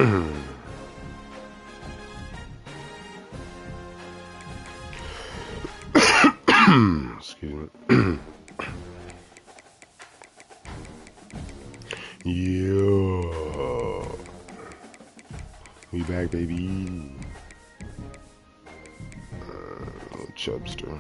Excuse me. Yeah. We back, baby. Chubster.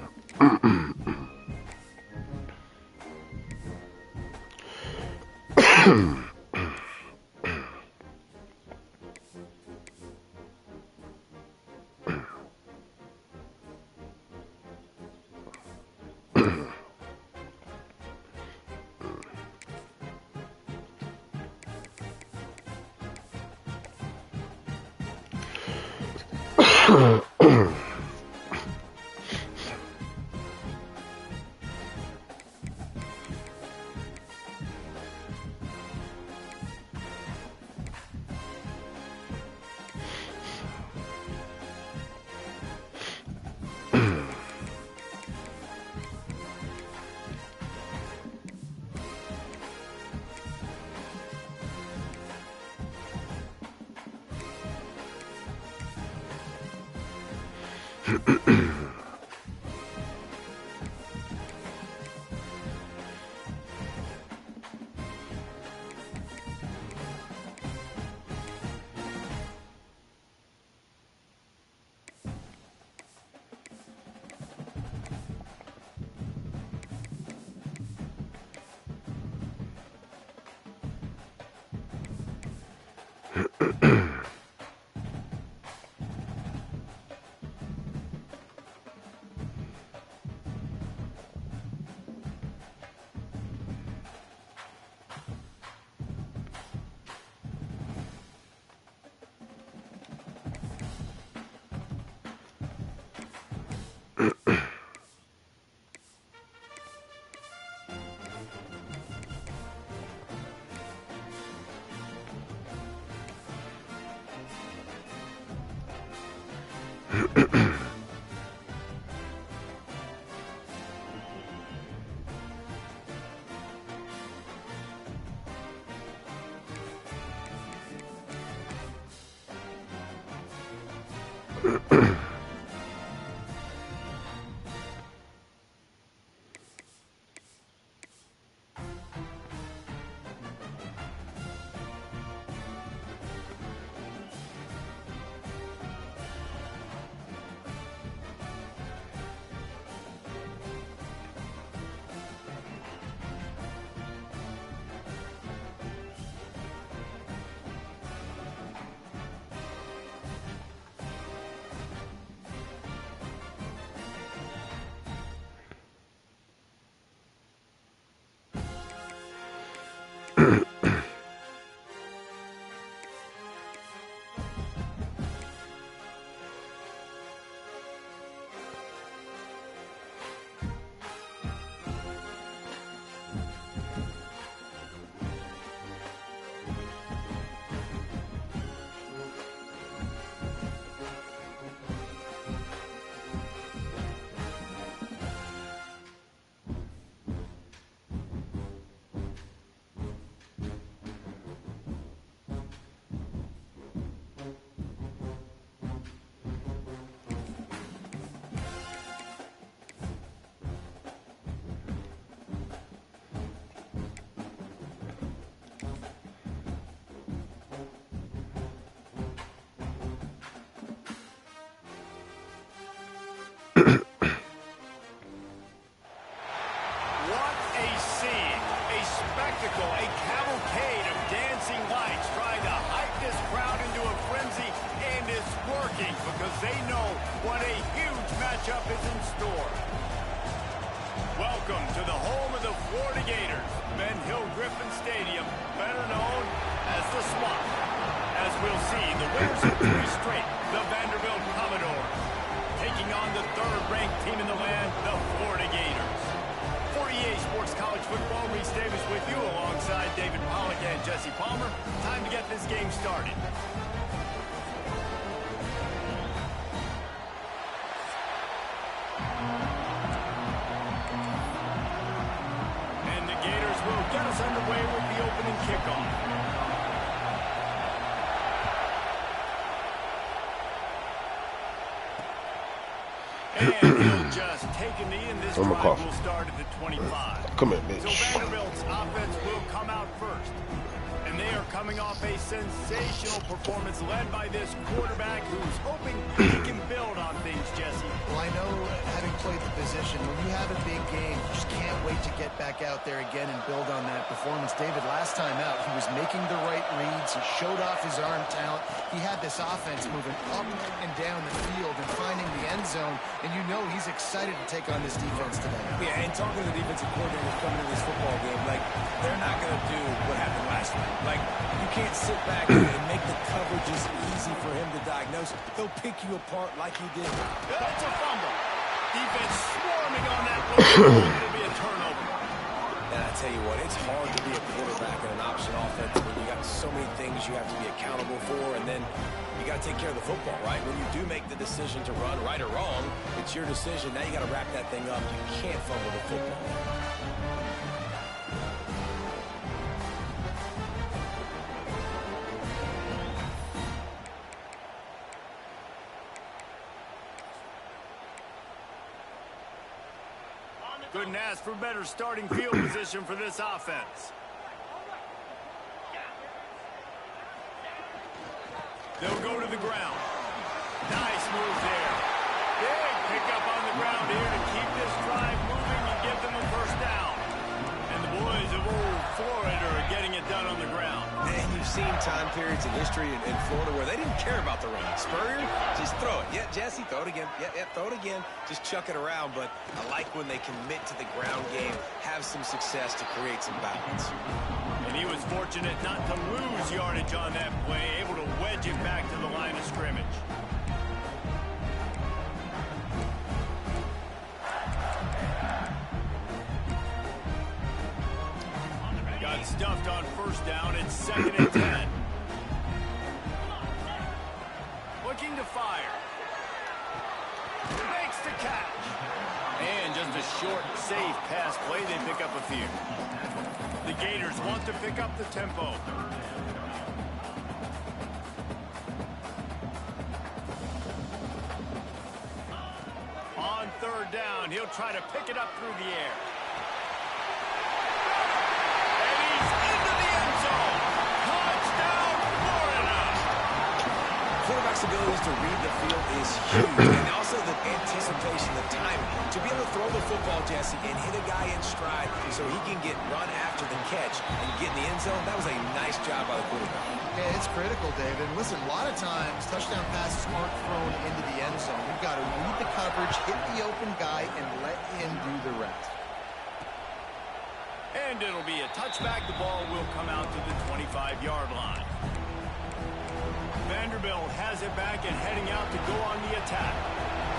Welcome to the home of the Florida Gators, Ben Hill Griffin Stadium, better known as the Swamp. As we'll see, the winners of 3 straight, the Vanderbilt Commodores, taking on the 3rd-ranked team in the land, the Florida Gators. For EA Sports College Football, Reese Davis with you alongside David Pollack and Jesse Palmer. Time to get this game started. Will get us underway with the opening kickoff. And he'll just take a knee, and this I'm a drive cough. will start at the 25. Come here, So bitch. Vanderbilt's offense will come out first. And they are coming off a sensational performance led by this quarterback who's hoping he can build on things, Jesse. Well, I know, having played the position, when you have a big game, you just can't wait to get back out there again and build on that performance. David, last time out, he was making the right reads. He showed off his arm talent. He had this offense moving up and down the field and finding the end zone. And you know he's excited to take on this defense today. Yeah, and talking to the defensive coordinators coming into this football game, like, they're not going to do what happened last week. Like, you can't sit back and make the coverages easy for him to diagnose. He'll pick you apart like he did. That's a fumble. Defense swarming on that one. It'll be a turnover. And I tell you what, it's hard to be a quarterback in an option offense when you got so many things you have to be accountable for, and then you got to take care of the football, right? When you do make the decision to run, right or wrong, it's your decision. Now you got to wrap that thing up. You can't fumble the football. Couldn't ask for better starting field position for this offense. They'll go to the ground. Nice move there. Big pickup on the ground here to keep this drive moving and give them a first down. And the boys of old Florida are getting it done on the ground. And you've seen time periods in history in Florida where they didn't care about the run. Spurrier, just throw it. Yeah, Jesse, throw it again. Yeah, throw it again. Just chuck it around. But I like when they commit to the ground game, have some success to create some balance. And he was fortunate not to lose yardage on that play, able to wedge it back to the line of scrimmage. Got stuffed on first down. It's 2nd and 10. Looking to fire. Makes the catch. And just a short, safe pass play. They pick up a few. The Gators want to pick up the tempo. On 3rd down, he'll try to pick it up through the air. And he's into the end zone. Touchdown, Florida! Quarterback's abilities to read the field is huge. And also the anticipation, the timing. To be able to throw the football, Jesse, and hit a guy in stride so he can get run after the catch and get in the end zone, that was a nice job by the quarterback. Yeah, it's critical, David. Listen, a lot of times touchdown passes aren't thrown into the end zone. You've got to read the coverage, hit the open guy, and let him do the rest. And it'll be a touchback. The ball will come out to the 25-yard line. Vanderbilt has it back and heading out to go on the attack.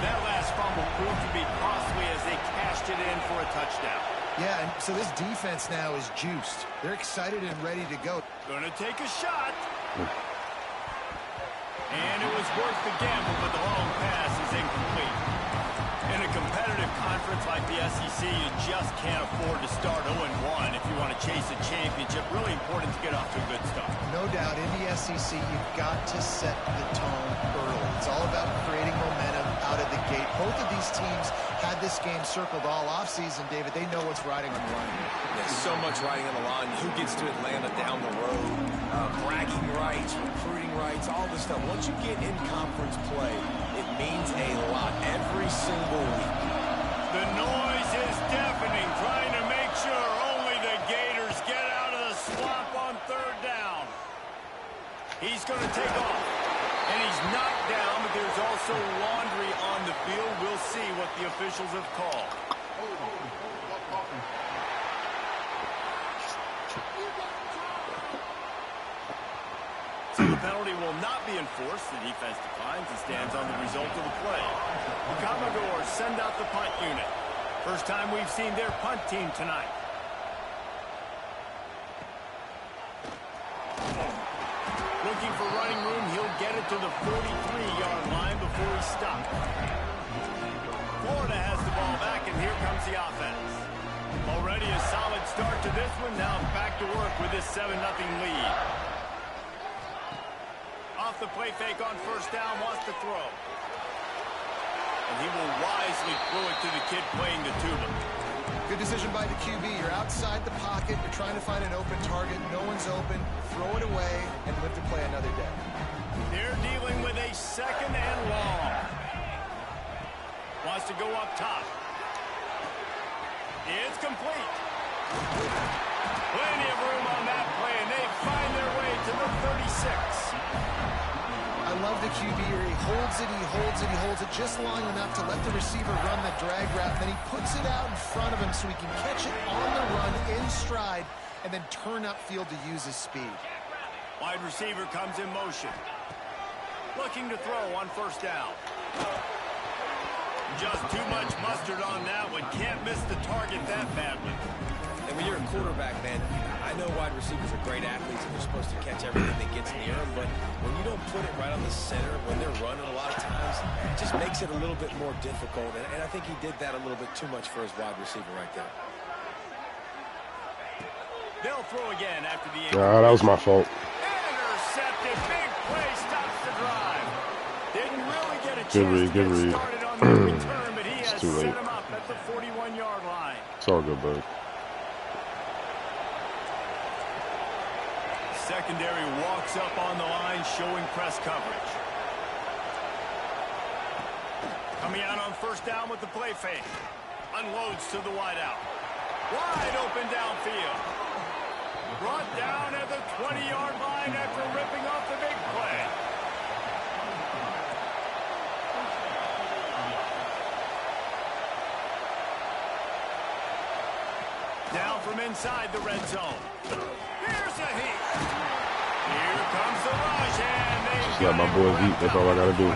That last fumble proved to be costly as they cashed it in for a touchdown. Yeah, and so this defense now is juiced. They're excited and ready to go. Gonna take a shot. And it was worth the gamble, but the long pass is incomplete. In a competitive conference like the SEC, you just can't afford to start 0-1 if you want to chase a championship. Really important to get off to a good start. No doubt, in the SEC, you've got to set the tone early. It's all about creating momentum out of the gate. Both of these teams had this game circled all offseason, David. They know what's riding on the line. There's so much riding on the line. Who gets to Atlanta down the road? Bragging rights, recruiting rights, all this stuff. Once you get in conference play, it means a lot every single week. The noise is deafening, trying to make sure only the Gators get out of the swamp on 3rd down. He's going to take off. And he's knocked down, but there's also laundry on the field. We'll see what the officials have called. So the penalty will not be enforced. The defense declines and stands on the result of the play. The Commodores send out the punt unit. First time we've seen their punt team tonight. Looking for running room, he'll get it to the 43-yard line before he stops. Florida has the ball back, and here comes the offense. Already a solid start to this one. Now back to work with this 7-0 lead. Off the play fake on first down, wants to throw. and he will wisely throw it to the kid playing the tuba. Good decision by the QB. You're outside the pocket. You're trying to find an open target. No one's open. Throw it away and live to play another day. They're dealing with a 2nd and long. Wants to go up top. It's complete. Plenty of room on that play, and they find their way to the 36. I love the QB here. He holds it, he holds it, he holds it just long enough to let the receiver run the drag route. Then he puts it out in front of him so he can catch it on the run in stride and then turn upfield to use his speed. Wide receiver comes in motion. Looking to throw on 1st down. Just too much mustard on that one. Can't miss the target that badly. And when you're a quarterback, man, I know wide receivers are great athletes and they're supposed to catch everything that gets near them, but when you don't put it right on the center, when they're running a lot of times, it just makes it a little bit more difficult. And I think he did that a little bit too much for his wide receiver right there. They'll throw again after the That was my fault. intercepted. Big play stops the drive. Didn't really get a Good chance read, to good get read. started on the return, but he has too set late. him up at the 41-yard line. It's all good, bud. Secondary walks up on the line, showing press coverage. Coming out on 1st down with the play fake. Unloads to the wideout. Wide open downfield. Brought down at the 20-yard line after ripping off the big play. Down from inside the red zone. Here's a heat. Here comes the rush, and they Just let my boys eat. That's all I gotta do.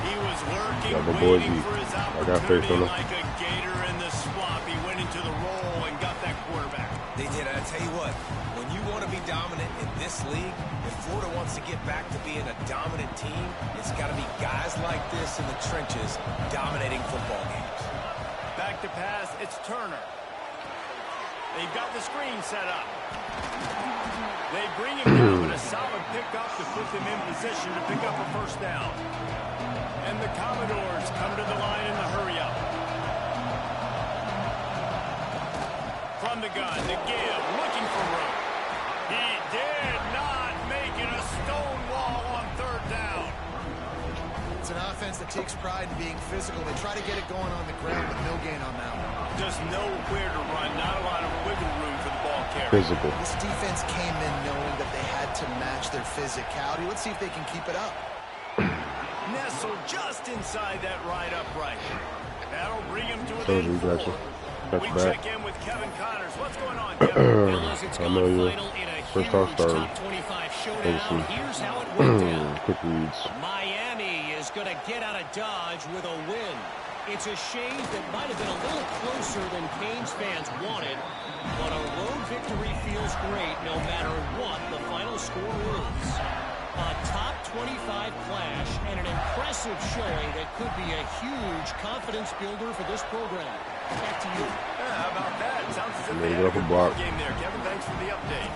He was working, Let my boys waiting eat. for his I got faith in opportunity them. like a gator in the swamp. He went into the roll and got that quarterback. They did, and I tell you what, when you want to be dominant in this league, if Florida wants to get back to being a dominant team, it's got to be guys like this in the trenches dominating football games. Back to pass, it's Turner. They've got the screen set up. They bring him down with a solid pickup to put them in position to pick up a 1st down. And the Commodores come to the line in the hurry-up. From the gun, the give, looking for room. He did not make it a stone wall on 3rd down. It's an offense that takes pride in being physical. They try to get it going on the ground, but no gain on that one. Just nowhere to run, not a lot of wiggle room for the ball carrier. Physical. This defense came in knowing that they had to match their physicality. Let's see if they can keep it up. Nestled just inside that right upright. That'll bring him to So within we got 4. you. We Touch back. check in with Kevin Connors. What's going on, Kevin? I know you. First half started. Showdown. Here's how it went down. Quick reads. Miami is going to get out of Dodge with a win. It's a shame that might have been a little closer than Canes fans wanted, but a road victory feels great no matter what the final score is. A top 25 clash and an impressive showing that could be a huge confidence builder for this program. Back to you. Yeah, how about that? Sounds as if Yeah, they you had a got the good block. ball game there. Kevin, thanks for the update.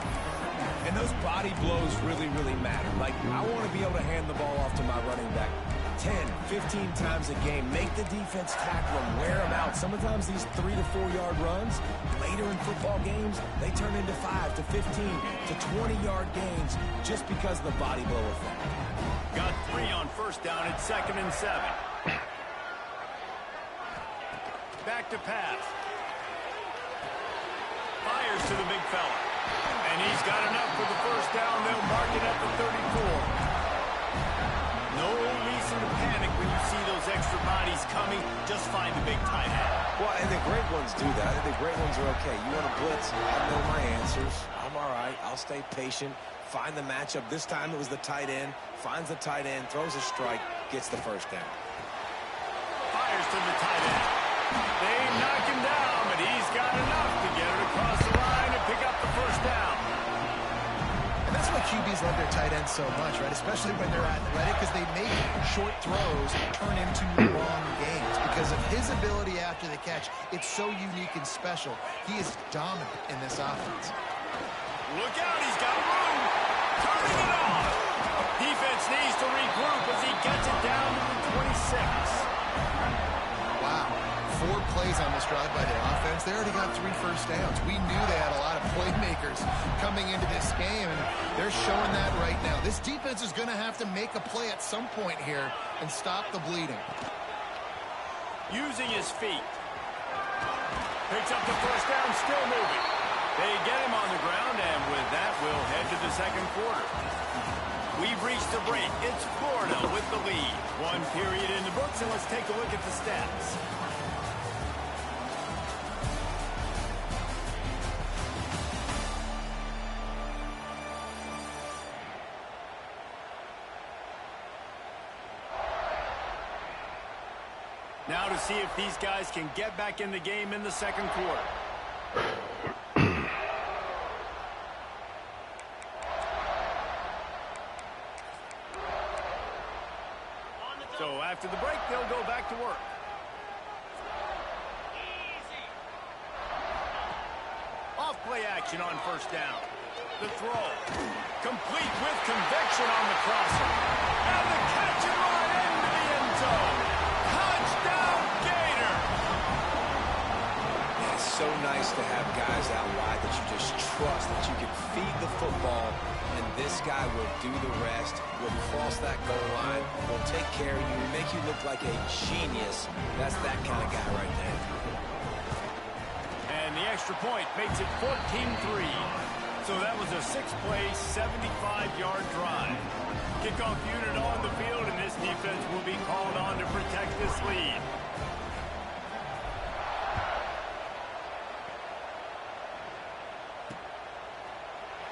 And those body blows really, really matter. Like, I want to be able to hand the ball off to my running back 10, 15 times a game. Make the defense tackle them, wear them out. Sometimes these 3 to 4 yard runs, later in football games, they turn into 5 to 15 to 20-yard gains just because of the body blow effect. Got 3 on 1st down. It's 2nd and 7. Back to pass. Fires to the big fella. And he's got enough for the 1st down. They'll mark it at the 34. No reason to panic when you see those extra bodies coming. Just find the big tight end. Well, and the great ones do that. I think the great ones are okay. You want to blitz? I know my answers. I'm all right. I'll stay patient. Find the matchup. This time it was the tight end. Finds the tight end, throws a strike, gets the 1st down. Fires to the tight end. They knock him down, but he's got enough to get it across the line and pick up the 1st down. And that's why QBs love their tight ends so much, right? Especially when they're athletic, because they make short throws turn into long games. Because of his ability after the catch, it's so unique and special. He is dominant in this offense. Look out, he's got room. Turning it off. Defense needs to regroup as he gets it down to the 26. Wow. 4 plays on this drive by the offense. They already got 3 first downs. We knew they had a lot of playmakers coming into this game, and they're showing that right now. This defense is going to have to make a play at some point here and stop the bleeding. Using his feet. Picks up the first down, still moving. They get him on the ground, and with that, we'll head to the second quarter. We've reached the break. It's Florida with the lead. 1 period in the books, and let's take a look at the stats. Now to see if these guys can get back in the game in the second quarter. So after the break, they'll go back to work. Off play action on first down. The throw. Complete with conviction on the crosser. And the catch and run into the end zone. Touchdown, Gator! Yeah, it's so nice to have guys out wide that you just trust that you can feed the football, and this guy will do the rest. Will cross that goal line, will take care of you, make you look like a genius. That's that kind of guy right there. And the extra point makes it 14-3. So that was a 6-play, 75-yard drive. Kickoff unit on the field, and this defense will be called on to protect this lead.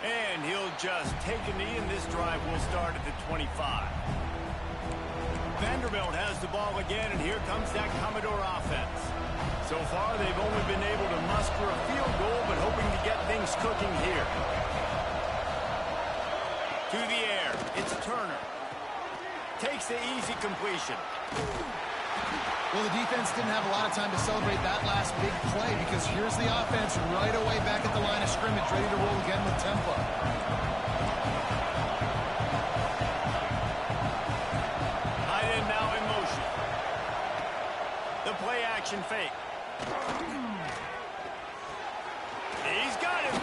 And he'll just take a knee, and this drive will start at the 25. Vanderbilt has the ball again, and here comes that Commodore offense. So far, they've only been able to muster a field goal, but hoping to get things cooking here. To the air, it's Turner. Takes the easy completion. Well, the defense didn't have a lot of time to celebrate that last big play because here's the offense right away back at the line of scrimmage, ready to roll again with tempo. Tight end now in motion. The play action fake. He's got him.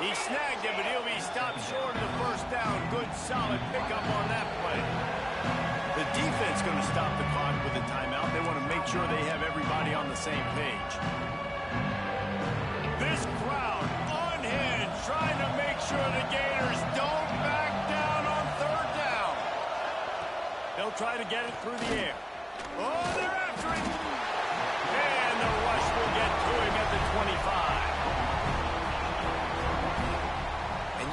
He snagged him, but he'll be stopped short of the first down. Good, solid pickup on that play. The defense going to stop the clock with a timeout. They want to make sure they have everybody on the same page. This crowd unhinged, trying to make sure the Gators don't back down on third down. They'll try to get it through the air. Oh, they're after it. And the rush will get to him at the 25.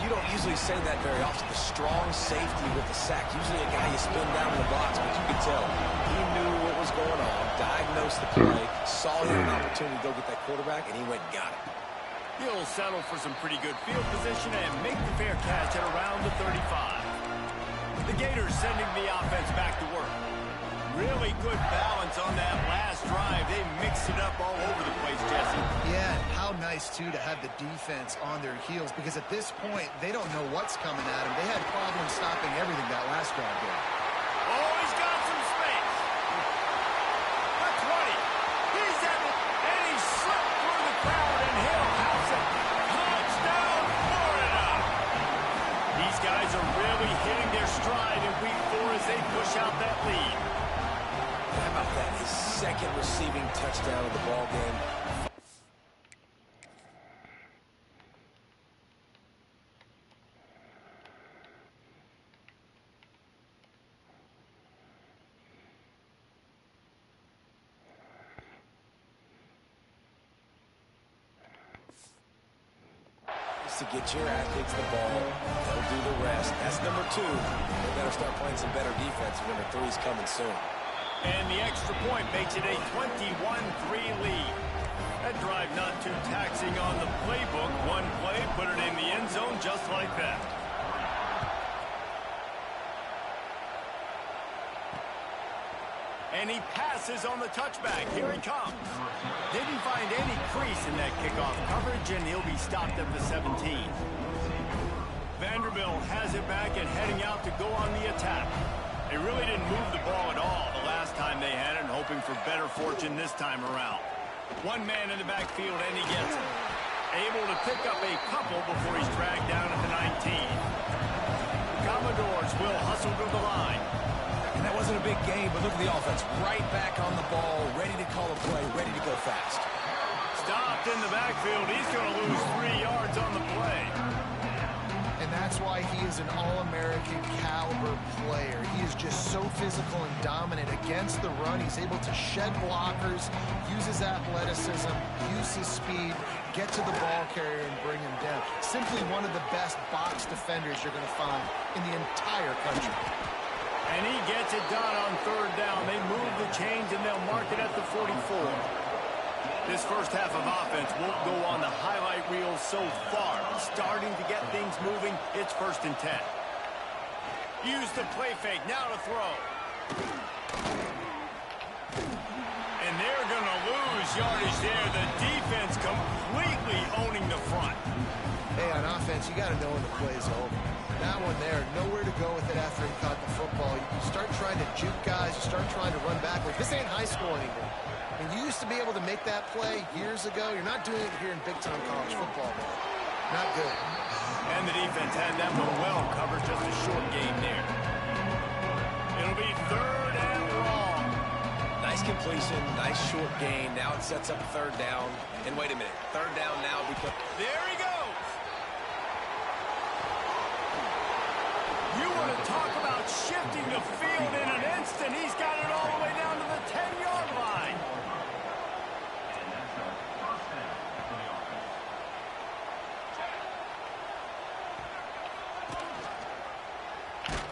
You don't usually say that very often. The strong safety with the sack. Usually a guy you spin down in the box, but you could tell he knew what was going on, diagnosed the play, saw he had an opportunity to go get that quarterback, and he went and got it. He'll settle for some pretty good field position and make the fair catch at around the 35. The Gators sending the offense back to work. Really good balance on that last drive. They mixed it up all over the place, Jesse. Yeah, and how nice, too, to have the defense on their heels because at this point, they don't know what's coming at them. They had problems stopping everything that last drive did. Oh, he's got some space. The 20. He's at it, and he slipped through the crowd, and he'll house it. Touchdown, Florida. These guys are really hitting their stride in week 4 as they push out that lead. How about that? His second receiving touchdown of the ball game. To get your athletes the ball, they'll do the rest. That's number 2. They better start playing some better defense. Number 3's coming soon. And the extra point makes it a 21-3 lead. That drive not too taxing on the playbook. One play, put it in the end zone just like that. And he passes on the touchback. Here he comes. Didn't find any crease in that kickoff coverage, and he'll be stopped at the 17. Vanderbilt has it back and heading out to go on the attack. They really didn't move the ball at all the last last time they had it and hoping for better fortune this time around. One man in the backfield, and he gets it. Able to pick up a couple before he's dragged down at the 19. Commodores will hustle to the line. And that wasn't a big game, but look at the offense. Right back on the ball, ready to call a play, ready to go fast. Stopped in the backfield. He's going to lose 3 yards on the play. And that's why he is an All-American caliber player. He is just so physical and dominant against the run. He's able to shed blockers, use his athleticism, use his speed, get to the ball carrier and bring him down. Simply one of the best box defenders you're going to find in the entire country. And he gets it done on 3rd down. They move the chains and they'll mark it at the 44. This first half of offense won't go on the highlight reel so far. Starting to get things moving. It's 1st and 10. Use the play fake. Now to throw. And they're going to lose yardage there. The defense completely owning the front. Hey, on offense, you got to know when the play's over. That one there, nowhere to go with it after he caught the football. You start trying to juke guys. You start trying to run backwards. This ain't high school anymore. I mean, you used to be able to make that play years ago. You're not doing it here in big-time college football, man. Not good. And the defense had that one well covered. Just a short game there. It'll be 3rd and long. Nice completion, nice short gain. Now it sets up 3rd down. And wait a minute, 3rd down now because... There he goes. You want to talk about shifting the field in an instant. He's got it all the way down to the 10-yard line.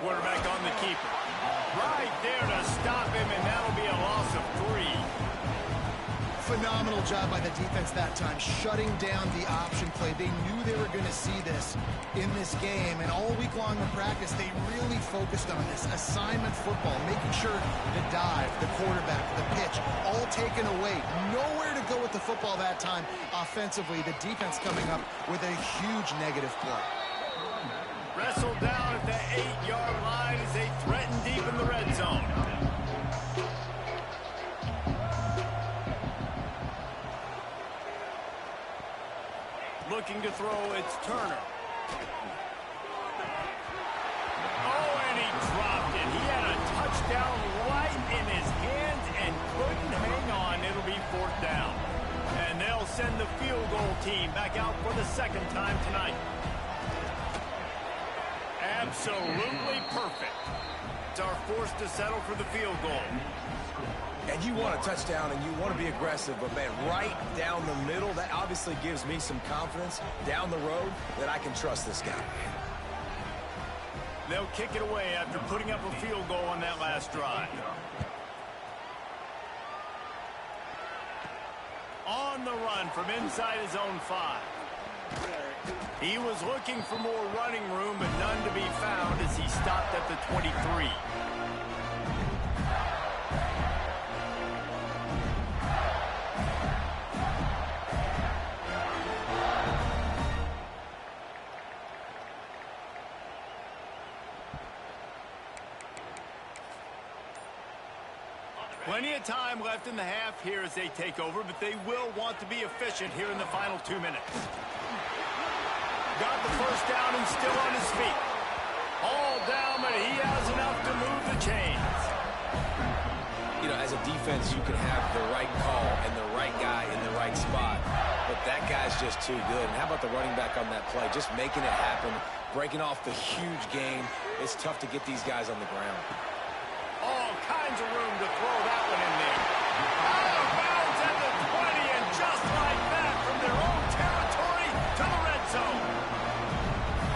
Quarterback on the keeper. Right there to stop him, and that'll be a loss of 3. Phenomenal job by the defense that time, shutting down the option play. They knew they were going to see this in this game, and all week long in practice, they really focused on this assignment football, making sure the dive, the quarterback, the pitch, all taken away. Nowhere to go with the football that time offensively. The defense coming up with a huge negative play. Wrestled down at the 8-yard line as they threaten deep in the red zone. Looking to throw, it's Turner. Oh, and he dropped it. He had a touchdown right in his hands and couldn't hang on. It'll be 4th down. And they'll send the field goal team back out for the 2nd time tonight. Absolutely perfect. It's our forced to settle for the field goal. And you want a touchdown and you want to be aggressive, but man, right down the middle, that obviously gives me some confidence down the road that I can trust this guy. They'll kick it away after putting up a field goal on that last drive. On the run from inside his own 5. He was looking for more running room, but none to be found as he stopped at the 23. Plenty of time left in the half here as they take over, but they will want to be efficient here in the final 2 minutes. Got the first down and still on his feet. All down, but he has enough to move the chains. You know, as a defense, you can have the right call and the right guy in the right spot, but that guy's just too good. And how about the running back on that play? Just making it happen, breaking off the huge gain. It's tough to get these guys on the ground. All kinds of room to throw that one in there. Out of bounds at the 20, and just like that, from their own territory to the red zone.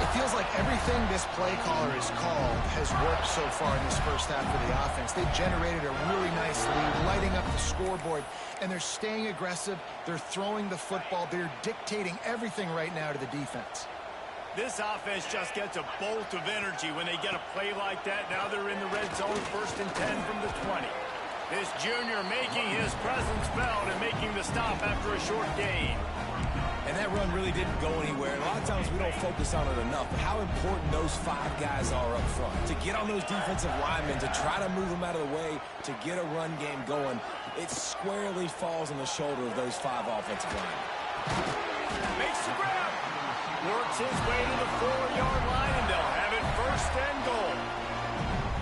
It feels like everything this play caller has called has worked so far in this first half for the offense. They've generated a really nice lead, lighting up the scoreboard, and they're staying aggressive. They're throwing the football. They're dictating everything right now to the defense. This offense just gets a bolt of energy when they get a play like that. Now they're in the red zone, 1st and 10 from the 20. This junior making his presence felt and making the stop after a short gain. And that run really didn't go anywhere. And a lot of times we don't focus on it enough, but how important those 5 guys are up front. To get on those defensive linemen, to try to move them out of the way, to get a run game going, it squarely falls on the shoulder of those 5 offensive linemen. Makes the grab. Works his way to the 4-yard line, and they'll have it first and goal.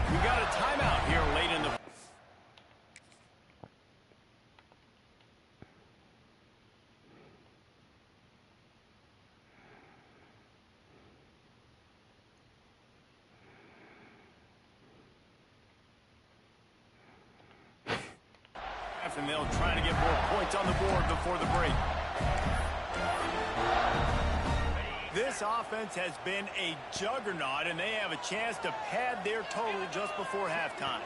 We got a timeout here late in the and they'll try to get more points on the board before the break. This offense has been a juggernaut, and they have a chance to pad their total just before halftime.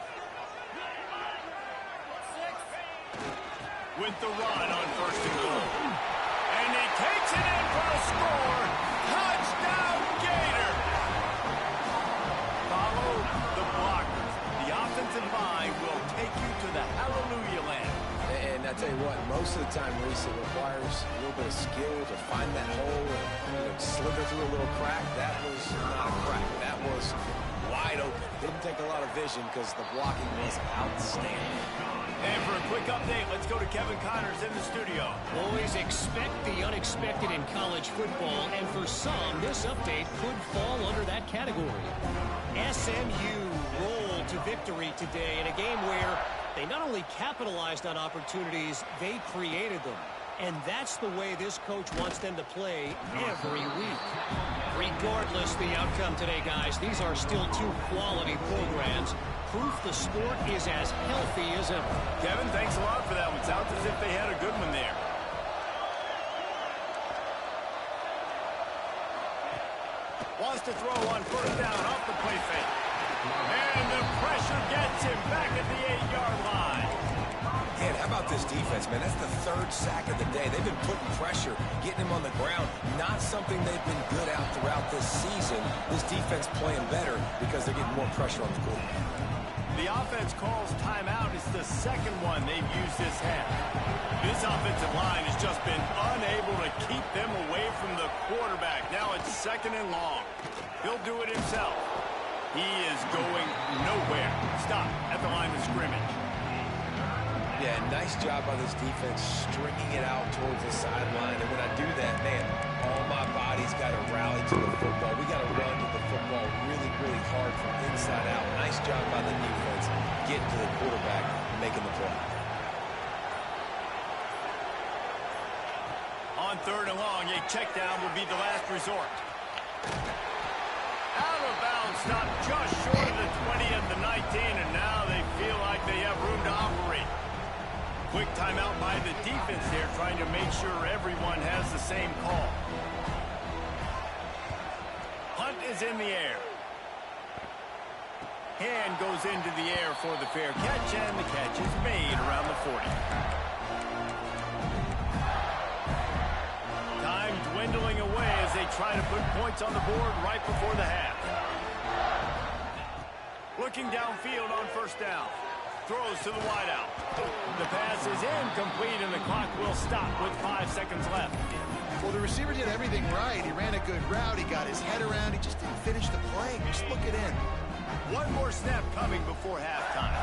With the run on first and goal. And he takes it in for a score. Touchdown, Gator! Follow the blockers. The offensive line will take you to the hallelujah land. And I tell you what, most of the time, Reese, it requires a little bit of skill to find that hole and slither through a little crack. That was not a crack. That was wide open. Didn't take a lot of vision because the blocking was outstanding. And for a quick update, let's go to Kevin Connors in the studio. Always expect the unexpected in college football, and for some, this update could fall under that category. SMU rolled to victory today in a game where they not only capitalized on opportunities, they created them. And that's the way this coach wants them to play every week. Regardless the outcome today, guys, these are still 2 quality programs. Proof the sport is as healthy as ever. Kevin, thanks a lot for that one. Sounds as if they had a good one there. Wants to throw on first down off the play fake. And the pressure gets him back at the 8-yard line. Man, how about this defense, man? That's the 3rd sack of the day. They've been putting pressure, getting him on the ground. Not something they've been good at throughout this season. This defense playing better because they're getting more pressure on the quarterback. The offense calls timeout. It's the 2nd one they've used this half. This offensive line has just been unable to keep them away from the quarterback. Now it's 2nd and long. He'll do it himself. He is going nowhere. Stop at the line of scrimmage. Yeah, nice job by this defense stringing it out towards the sideline. And when I do that, man, all my body's got to rally to the football. We got to run to the football really, really hard from inside out. Nice job by the defense getting to the quarterback and making the play. On 3rd and long, a check down will be the last resort. Out of bounds, stopped just short of the 20 and the 19, and now they feel like they have room to operate. Quick timeout by the defense there, trying to make sure everyone has the same call. Punt is in the air. Hand goes into the air for the fair catch, and the catch is made around the 40. Time dwindling away as they try to put points on the board right before the half. Looking downfield on first down. Throws to the wideout. The pass is incomplete, and the clock will stop with 5 seconds left. Well, the receiver did everything right. He ran a good route. He got his head around. He just didn't finish the play. Just look it in. One more snap coming before halftime.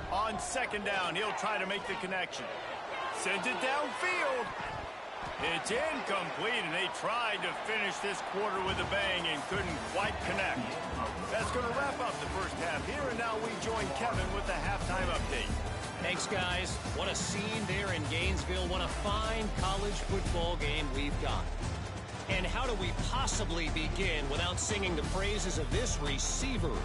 On 2nd down, he'll try to make the connection. Sends it downfield. It's incomplete, and they tried to finish this quarter with a bang and couldn't quite connect. That's going to wrap up the first half here, and now we join Kevin with the halftime update. Thanks, guys. What a scene there in Gainesville. What a fine college football game we've got. And how do we possibly begin without singing the praises of this receiver?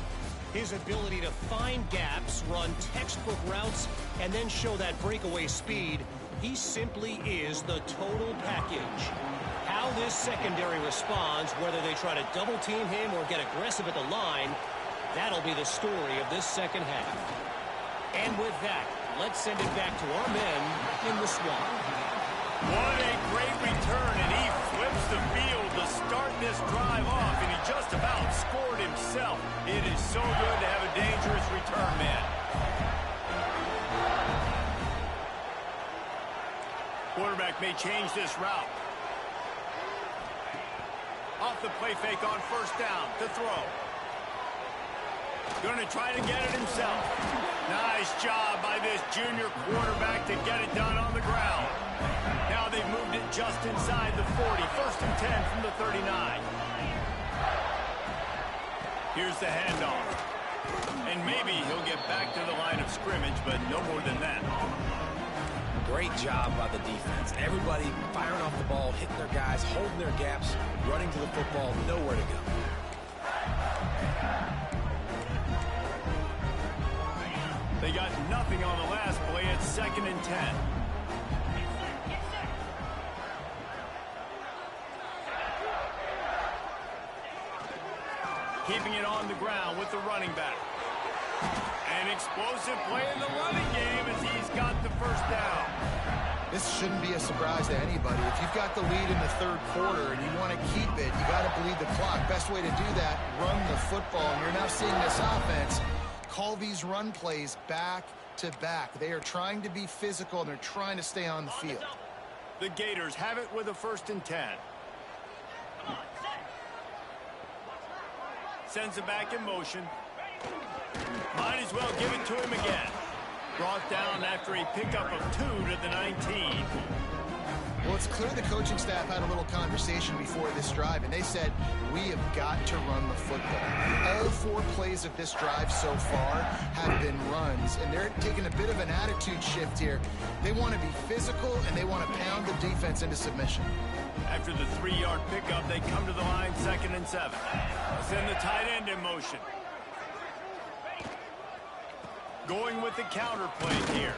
His ability to find gaps, run textbook routes, and then show that breakaway speed. He simply is the total package. How this secondary responds, whether they try to double-team him or get aggressive at the line, that'll be the story of this 2nd half. And with that, let's send it back to our men in the swamp. What a great return, and he flips the field to start this drive off, and he just about scored himself. It is so good to have a dangerous return man. Quarterback may change this route. Off the play fake on first down to throw. Going to try to get it himself. Nice job by this junior quarterback to get it done on the ground. Now they've moved it just inside the 40. 1st and 10 from the 39. Here's the handoff. And maybe he'll get back to the line of scrimmage, but no more than that. Great job by the defense. Everybody firing off the ball, hitting their guys, holding their gaps, running to the football, nowhere to go. They got nothing on the last play. It's 2nd and 10. Keeping it on the ground with the running back. An explosive play in the running game as he's got the first down. This shouldn't be a surprise to anybody. If you've got the lead in the 3rd quarter and you want to keep it, you got to bleed the clock. Best way to do that, run the football. And you're now seeing this offense call these run plays back to back. They are trying to be physical, and they're trying to stay on the field. The Gators have it with a 1st and 10. Sends it back in motion. Might as well give it to him again. Brought down after a pickup of 2 to the 19. Well, it's clear the coaching staff had a little conversation before this drive, and they said, we have got to run the football. All 4 plays of this drive so far have been runs, and they're taking a bit of an attitude shift here. They want to be physical, and they want to pound the defense into submission. After the 3-yard pickup, they come to the line, 2nd and 7. Send the tight end in motion. Going with the counter play here.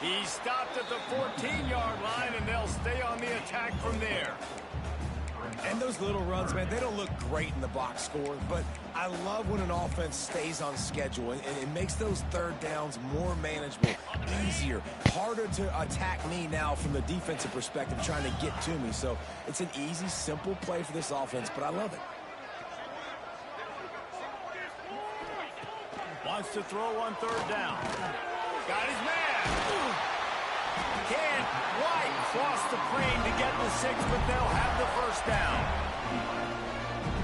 He stopped at the 14-yard line, and they'll stay on the attack from there. And those little runs, man, they don't look great in the box score, but I love when an offense stays on schedule, and it makes those 3rd downs more manageable, easier, harder to attack me now from the defensive perspective trying to get to me. So it's an easy, simple play for this offense, but I love it. Wants to throw on 3rd down. Got his man. Can't quite cross the plane to get the 6, but they'll have the 1st down.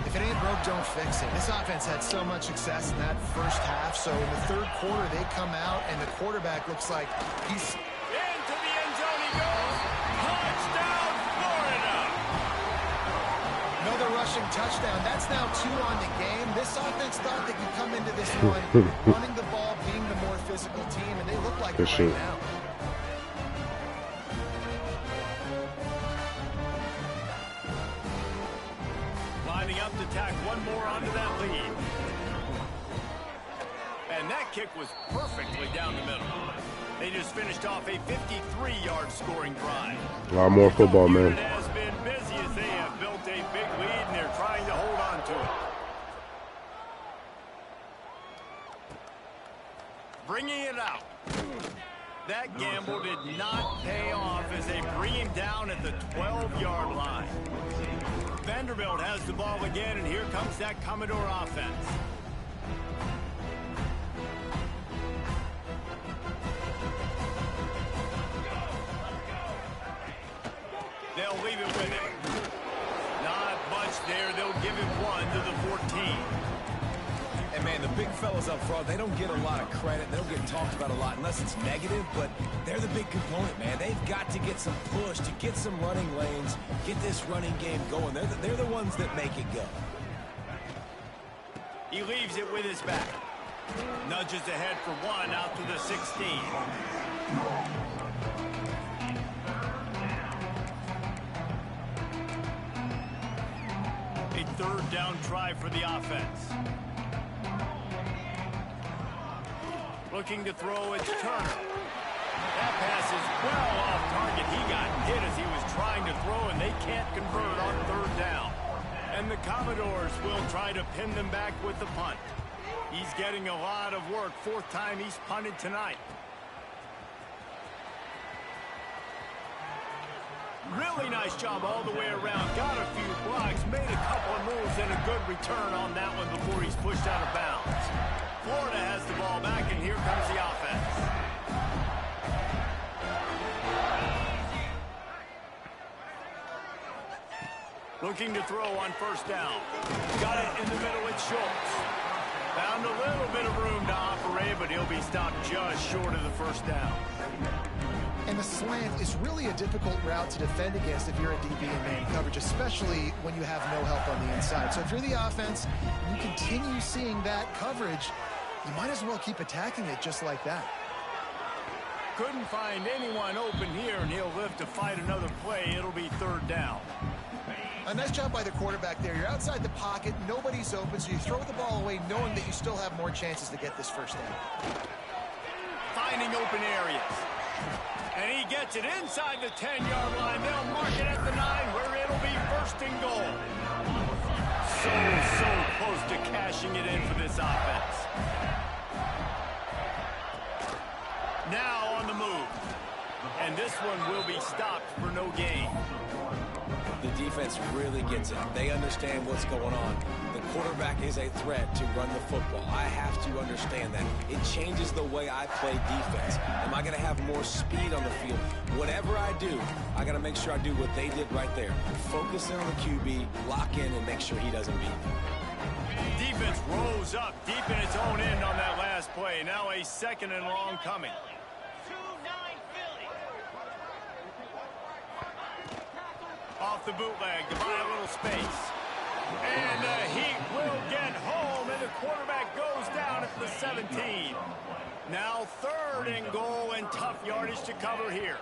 If it ain't broke, don't fix it. This offense had so much success in that first half, so in the 3rd quarter, they come out, and the quarterback looks like he's... Into the end zone he goes. Touchdown, Florida. Another rushing touchdown. That's now 2 on the game. This offense thought they could come into this one running the ball, being the more physical team, and they look like it right now. Lining up to tack one more onto that lead. And that kick was perfectly down the middle. They just finished off a 53-yard scoring drive. A lot more football, man. It has been busy as they have built a big lead, and they're trying to hold on to it. Bringing it out. That gamble did not pay off as they bring him down at the 12-yard line. Vanderbilt has the ball again, and here comes that Commodore offense. They'll leave it with him. Not much there. They'll give him 1 to the 14. And, man, the big fellas up front, they don't get a lot of credit. They don't get talked about a lot unless it's negative, but they're the big component, man. They've got to get some push, to get some running lanes, get this running game going. They're the ones that make it go. He leaves it with his back. Nudges ahead for 1 out to the 16. A 3rd down try for the offense. Looking to throw, it's Turner. That pass is well off target. He got hit as he was trying to throw, and they can't convert on 3rd down. And the Commodores will try to pin them back with the punt. He's getting a lot of work. 4th time he's punted tonight. Really nice job all the way around. Got a few blocks, made a couple of moves, and a good return on that one before he's pushed out of bounds. Florida has the ball back, and here comes the offense. Looking to throw on first down. Got it in the middle with Schultz. Found a little bit of room to operate, but he'll be stopped just short of the first down. And the slant is really a difficult route to defend against if you're a DB in man coverage, especially when you have no help on the inside. So if you're the offense, you continue seeing that coverage, you might as well keep attacking it just like that. Couldn't find anyone open here, and he'll live to fight another play. It'll be third down. A nice job by the quarterback there. You're outside the pocket, nobody's open, so you throw the ball away knowing that you still have more chances to get this first down. Finding open areas. And he gets it inside the 10-yard line. They'll mark it at the 9, where it'll be first and goal. So close to cashing it in for this offense. Now on the move. And this one will be stopped for no gain. The defense really gets it. They understand what's going on. The quarterback is a threat to run the football. I have to understand that. It changes the way I play defense. Am I going to have more speed on the field? Whatever I do, I got to make sure I do what they did right there. Focus in on the QB, lock in, and make sure he doesn't beat me. Defense rose up deep in its own end on that last play. Now a second and long coming. Off the bootleg to buy a little space. And the Heat will get home, and the quarterback goes down at the 17. Now third and goal, and tough yardage to cover here.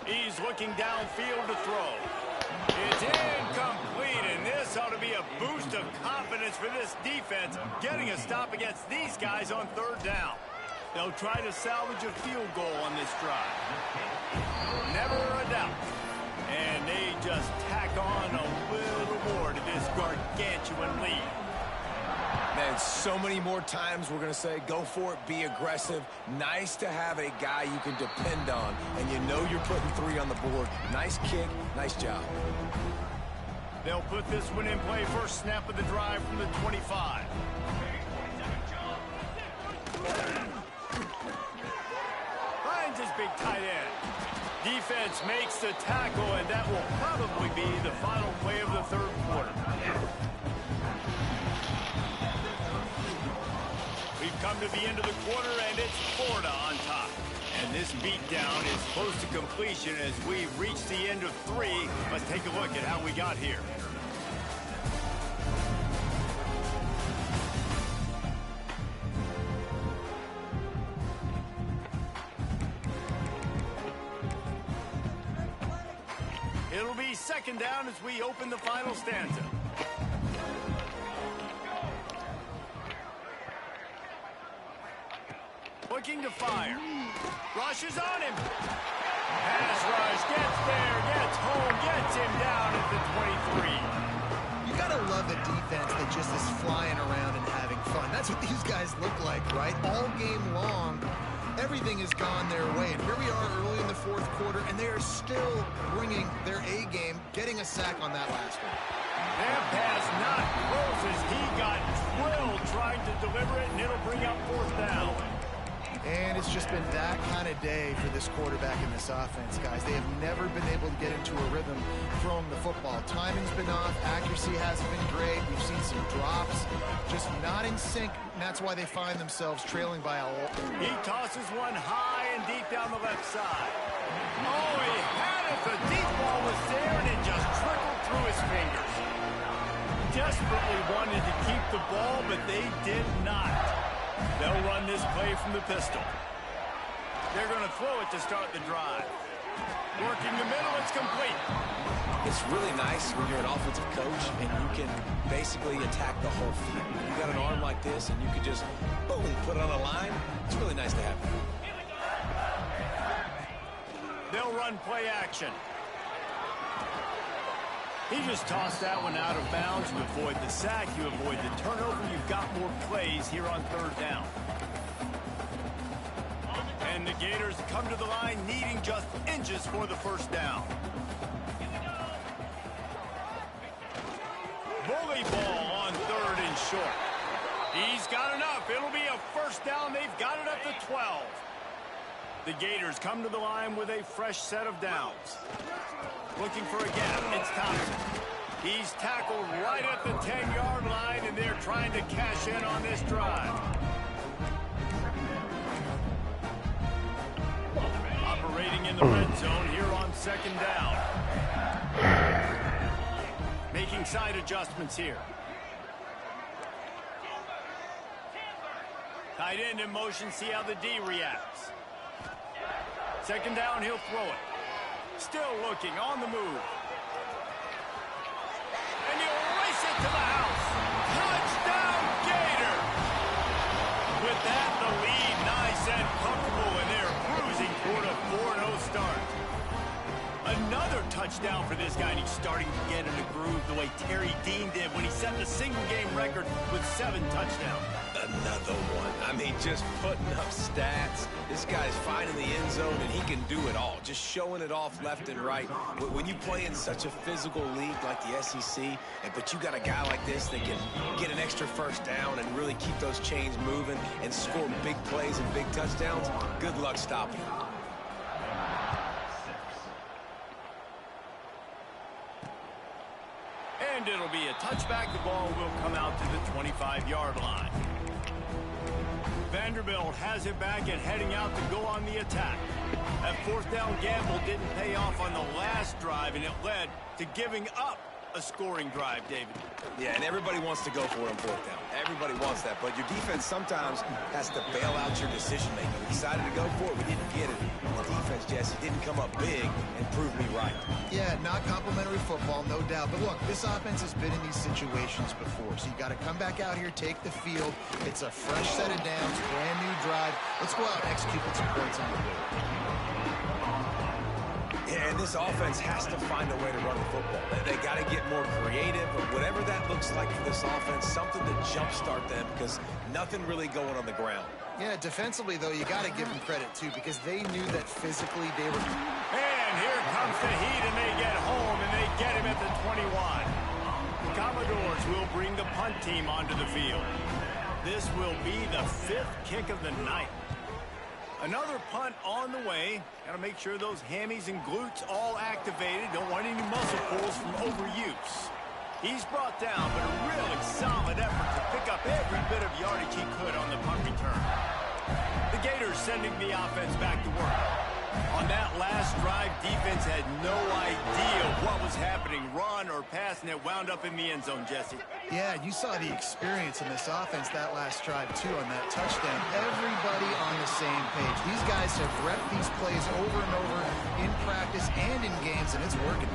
He's looking downfield to throw. It's incomplete, and this ought to be a boost of confidence for this defense, getting a stop against these guys on third down. They'll try to salvage a field goal on this drive. Never a doubt. And they just tack on a little more to this gargantuan lead. Man, so many more times we're going to say, go for it, be aggressive. Nice to have a guy you can depend on, and you know you're putting 3 on the board. Nice kick, nice job. They'll put this one in play. First snap of the drive from the 25. Finds his big tight end. Defense makes the tackle, and that will probably be the final play of the third quarter. We've come to the end of the quarter, and it's Florida on top. And this beatdown is close to completion as we reach the end of 3. Let's take a look at how we got here. It'll be second down as we open the final stanza. Looking to fire. Rushes on him. Pass rush, gets there, gets home, gets him down at the 23. You gotta love a defense that just is flying around and having fun. That's what these guys look like, right? All game long, everything has gone their way. And here we are early in the fourth quarter, and they are still bringing their A game, getting a sack on that last one. That pass not close as he got drilled trying to deliver it, and it'll bring up fourth down. And it's just been that kind of day for this quarterback in this offense, guys. They have never been able to get into a rhythm throwing the football. Timing's been off. Accuracy hasn't been great. We've seen some drops, just not in sync, and that's why they find themselves trailing by a lot. He tosses one high and deep down the left side. Oh, he had it. The deep ball was there, and it just trickled through his fingers. Desperately wanted to keep the ball, but they did not. They'll run this play from the pistol. They're going to throw it to start the drive. Working the middle, it's complete. It's really nice when you're an offensive coach and you can basically attack the whole field. You got an arm like this and you can just, boom, put it on a line. It's really nice to have. They'll run play action. He just tossed that one out of bounds. You avoid the sack, you avoid the turnover. You've got more plays here on third down. And the Gators come to the line needing just inches for the first down. Bully ball on third and short. He's got enough. It'll be a first down. They've got it up to 12. The Gators come to the line with a fresh set of downs. Looking for a gap. It's Thompson. He's tackled right at the 10-yard line, and they're trying to cash in on this drive. Operating in the red zone here on second down. Making side adjustments here. Tight end in motion, see how the D reacts. Second down, he'll throw it. Still looking, on the move. And he'll race it to the house. Touchdown, Gator! With that, the lead nice and comfortable, and they're cruising toward a 4-0 start. Another touchdown for this guy, and he's starting to get in a groove the way Terry Dean did when he set the single-game record with 7 touchdowns. Another one. I mean, just putting up stats. This guy's finding the end zone, and he can do it all. Just showing it off left and right. When you play in such a physical league like the SEC, but you got a guy like this that can get an extra first down and really keep those chains moving and score big plays and big touchdowns, good luck stopping him. And it'll be a touchback. The ball will come out to the 25-yard line. Vanderbilt has it back and heading out to go on the attack. That fourth down gamble didn't pay off on the last drive, and it led to giving up a scoring drive, David. Yeah, and everybody wants to go for it on fourth down. Everybody wants that, but your defense sometimes has to bail out your decision-making. We decided to go for it. We didn't get it. The defense, Jesse, didn't come up big and prove me right. Yeah, not complimentary football, no doubt. But look, this offense has been in these situations before, so you got to come back out here, take the field. It's a fresh set of downs, brand new drive. Let's go out and execute with some points on the board. Yeah, and this offense has to find a way to run the football. They got to get more creative, but whatever that looks like for this offense, something to jumpstart them because nothing really going on the ground. Yeah, defensively, though, you got to give them credit, too, because they knew that physically they were... And here comes the heat, and they get home, and they get him at the 21. The Commodores will bring the punt team onto the field. This will be the 5th kick of the night. Another punt on the way. Got to make sure those hammies and glutes all activated. Don't want any muscle pulls from overuse. He's brought down, but a really solid effort to pick up every bit of yardage he could on the punt return. The Gators sending the offense back to work. On that last drive, defense had no idea what was happening, run or pass, and it wound up in the end zone, Jesse. Yeah, you saw the experience in this offense that last drive, too, on that touchdown. Everybody on the same page. These guys have repped these plays over and over in practice and in games, and it's working.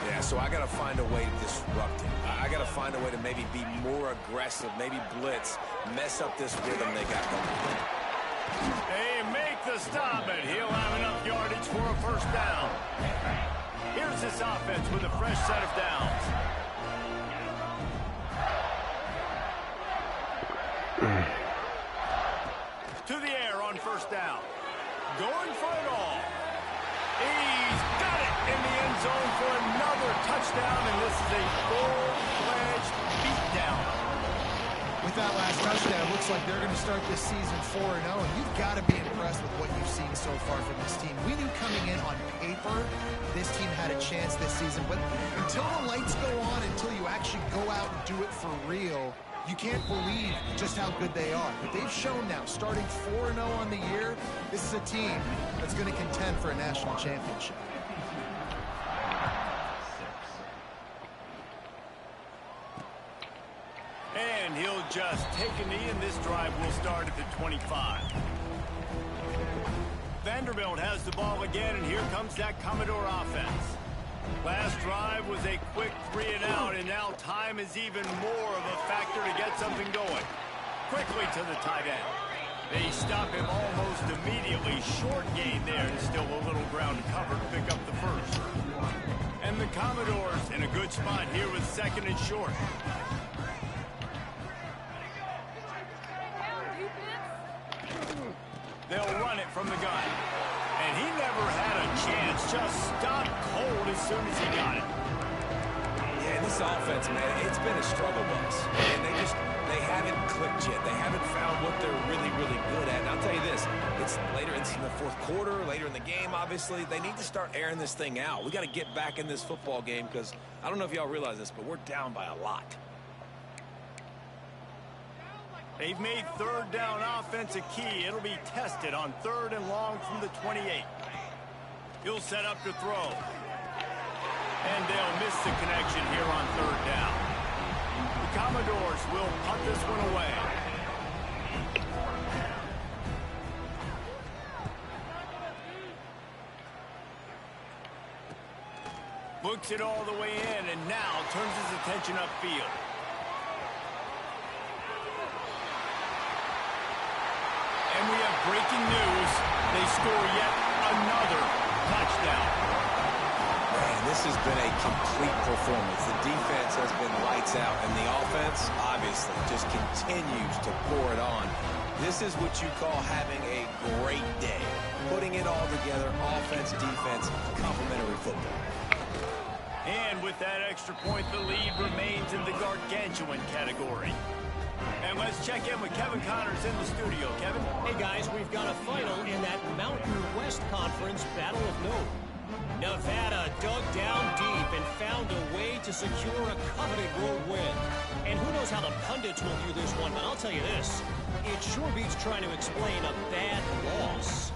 Yeah, so I got to find a way to disrupt him. I got to find a way to maybe be more aggressive, maybe blitz, mess up this rhythm they got going. They make the stop, and he'll have enough yardage for a first down. Here's this offense with a fresh set of downs. To the air on first down. Going for it all. He's got it in the end zone for another touchdown, and this is a full-fledged beatdown. With that last touchdown, it looks like they're going to start this season 4-0, and you've got to be impressed with what you've seen so far from this team. We knew coming in on paper this team had a chance this season, but until the lights go on, until you actually go out and do it for real, you can't believe just how good they are. But they've shown now, starting 4-0 on the year, this is a team that's going to contend for a national championship. And he'll just take a knee, and this drive will start at the 25. Vanderbilt has the ball again, and here comes that Commodore offense. Last drive was a quick 3-and-out, and now time is even more of a factor to get something going. Quickly to the tight end. They stop him almost immediately. Short gain there, and still a little ground to cover to pick up the first. And the Commodores in a good spot here with second and short. They'll run it from the gun. And he never had a chance. Just stopped cold as soon as he got it. Yeah, and This offense, man, it's been a struggle bus. And they haven't clicked yet. They haven't found what they're really, really good at. And I'll tell you this, it's later in the fourth quarter, later in the game, obviously. They need to start airing this thing out. We got to get back in this football game because I don't know if y'all realize this, but we're down by a lot. They've made third down offense a key. It'll be tested on 3rd and long from the 28. He'll set up to throw. And they'll miss the connection here on 3rd down. The Commodores will punt this one away. Looks it all the way in and now turns his attention upfield. And we have breaking news. They score yet another touchdown. Man, this has been a complete performance. The defense has been lights out, and the offense, obviously, just continues to pour it on. This is what you call having a great day. Putting it all together, offense, defense, complementary football. And with that extra point, the lead remains in the gargantuan category. And let's check in with Kevin Connors in the studio. Kevin? Hey, guys, we've got a final in that Mountain West Conference Battle of Note. Nevada dug down deep and found a way to secure a coveted road win. And who knows how the pundits will view this one, but I'll tell you this. It sure beats trying to explain a bad loss.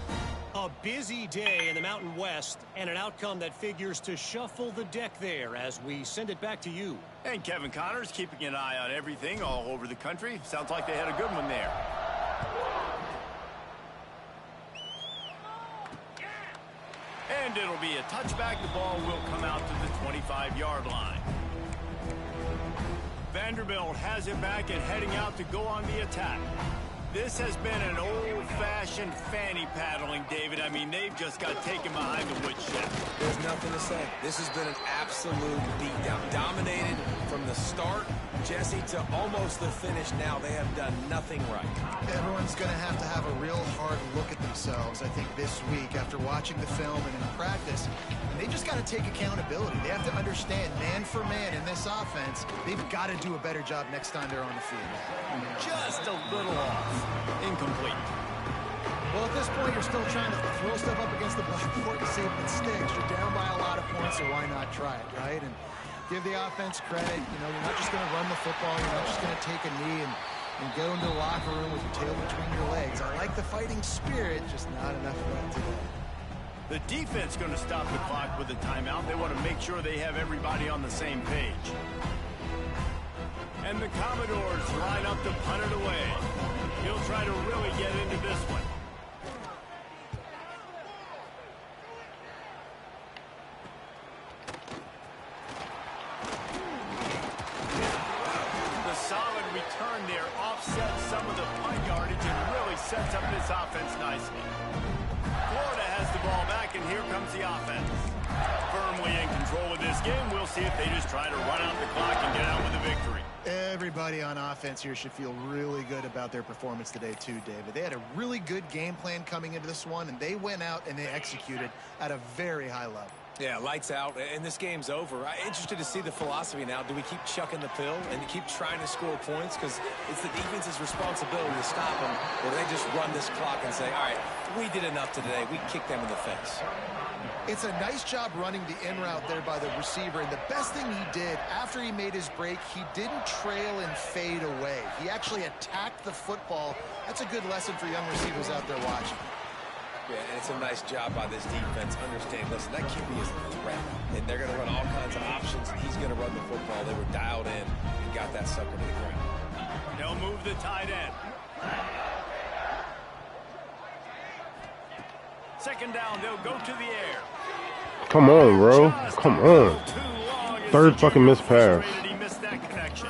A busy day in the Mountain West and an outcome that figures to shuffle the deck there as we send it back to you. And Kevin Connors keeping an eye on everything all over the country. Sounds like they had a good one there. And it'll be a touchback. The ball will come out to the 25-yard line. Vanderbilt has it back and heading out to go on the attack. This has been an old-fashioned fanny paddling, David. I mean, they've just got taken behind the woodshed. There's nothing to say. This has been an absolute beatdown. Dominated from the start, Jesse, to almost the finish now. They have done nothing right. Everyone's going to have a real hard look at themselves, I think, this week after watching the film and in practice. And they just got to take accountability. They have to understand, man for man in this offense, they've got to do a better job next time they're on the field. Just a little off. Incomplete. Well, at this point, you're still trying to throw stuff up against the blackboard and see if it sticks. You're down by a lot of points, so why not try it, right? And give the offense credit. You know, you're not just going to run the football. You're not just going to take a knee and go into the locker room with your tail between your legs. I like the fighting spirit, just not enough of that today. The defense going to stop the clock with a timeout. They want to make sure they have everybody on the same page. And the Commodores line up to punt it away. He'll try to really get into this one. The solid return there offsets some of the punt yardage and really sets up this offense nicely. Florida has the ball back, and here comes the offense. Firmly in control of this game. We'll see if they just try to run out the clock and get out with a victory. Everybody on offense here should feel really good about their performance today too, David. They had a really good game plan coming into this one, and they went out and they executed at a very high level. Yeah, lights out, and this game's over. I'm interested to see the philosophy now. Do we keep chucking the pill and keep trying to score points? Because it's the defense's responsibility to stop them, or they just run this clock and say, all right, we did enough today. We kicked them in the face. It's a nice job running the in route there by the receiver, and the best thing he did after he made his break, he didn't trail and fade away. He actually attacked the football. That's a good lesson for young receivers out there watching. Yeah, and it's a nice job by this defense. Understand, listen, that QB is a threat, and they're going to run all kinds of options, and he's going to run the football. They were dialed in and got that sucker to the ground. They'll move the tight end. Second down, they'll go to the air. Come on, bro. Come on. Third fucking missed pass. He missed that connection.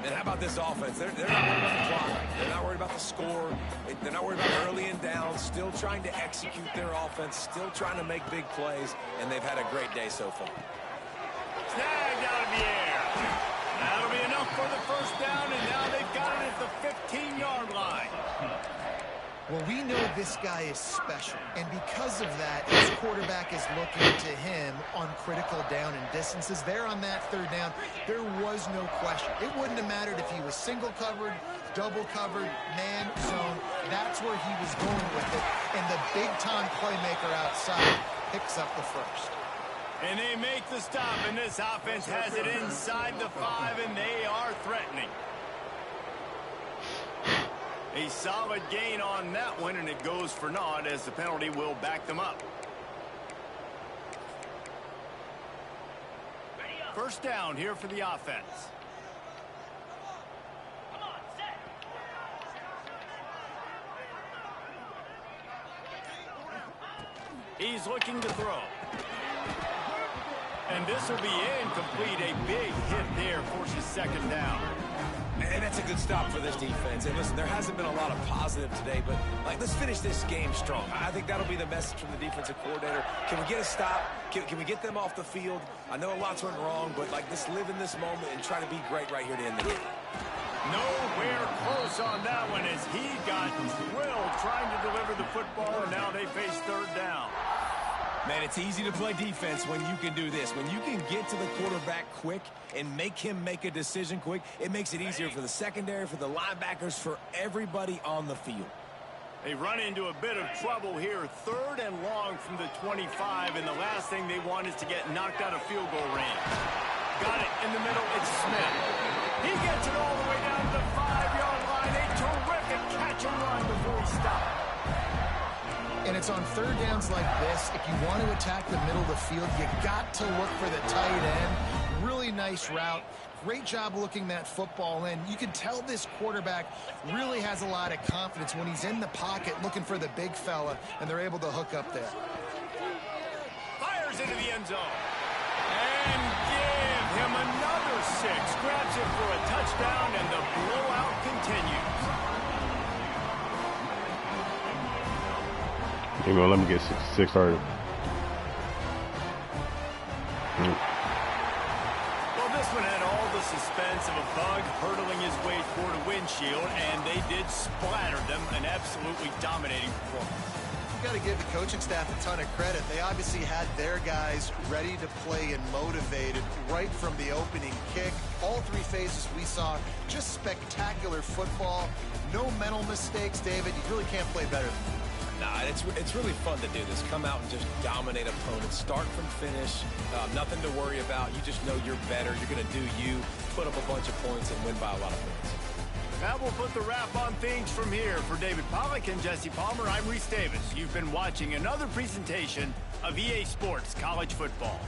And how about this offense? They're not worried about the clock. They're not worried about the score. They're not worried about early and down. Still trying to execute their offense. Still trying to make big plays. And they've had a great day so far. Snagged out of the air. That'll be enough for the first down, and now they've got it at the 15-yard line. Well, we know this guy is special, and because of that, his quarterback is looking to him on critical down and distances. There on that third down, there was no question. It wouldn't have mattered if he was single covered, double covered, man zone. That's where he was going with it, and the big-time playmaker outside picks up the first. And they make the stop, and this offense has it inside the 5, and they are threatening. A solid gain on that one, and it goes for naught as the penalty will back them up. First down here for the offense. He's looking to throw. And this will be incomplete. A big hit there forces second down. And that's a good stop for this defense. And listen, there hasn't been a lot of positive today, but let's finish this game strong. I think that'll be the message from the defensive coordinator. Can we get a stop? Can we get them off the field? I know a lot's went wrong, but let's live in this moment and try to be great right here to end the game. Nowhere close on that one as he got drilled trying to deliver the football, and now they face third down. Man, it's easy to play defense when you can do this. When you can get to the quarterback quick and make him make a decision quick, it makes it easier for the secondary, for the linebackers, for everybody on the field. They run into a bit of trouble here. Third and long from the 25, and the last thing they want is to get knocked out of field goal range. Got it in the middle. It's Smith. He gets it all the way down to the 5-yard line. A terrific catch and run before he stopped. And it's on third downs like this. If you want to attack the middle of the field, you got to look for the tight end. Really nice route. Great job looking that football in. You can tell this quarterback really has a lot of confidence when he's in the pocket looking for the big fella, and they're able to hook up there. Fires into the end zone. And give him another 6. Grabs it for a touchdown, and the blowout continues. You know, let me get 66 started. Well, this one had all the suspense of a bug hurtling his way toward a windshield, and they did splatter them. An absolutely dominating performance. You got to give the coaching staff a ton of credit. They obviously had their guys ready to play and motivated right from the opening kick. All 3 phases we saw, just spectacular football. No mental mistakes, David. You really can't play better than that. Nah, it's really fun to do this. Come out and just dominate opponents. Start from finish. Nothing to worry about. You just know you're better. You're going to do you, put up a bunch of points, and win by a lot of points. That will put the wrap on things from here. For David Pollack and Jesse Palmer, I'm Reese Davis. You've been watching another presentation of EA Sports College Football.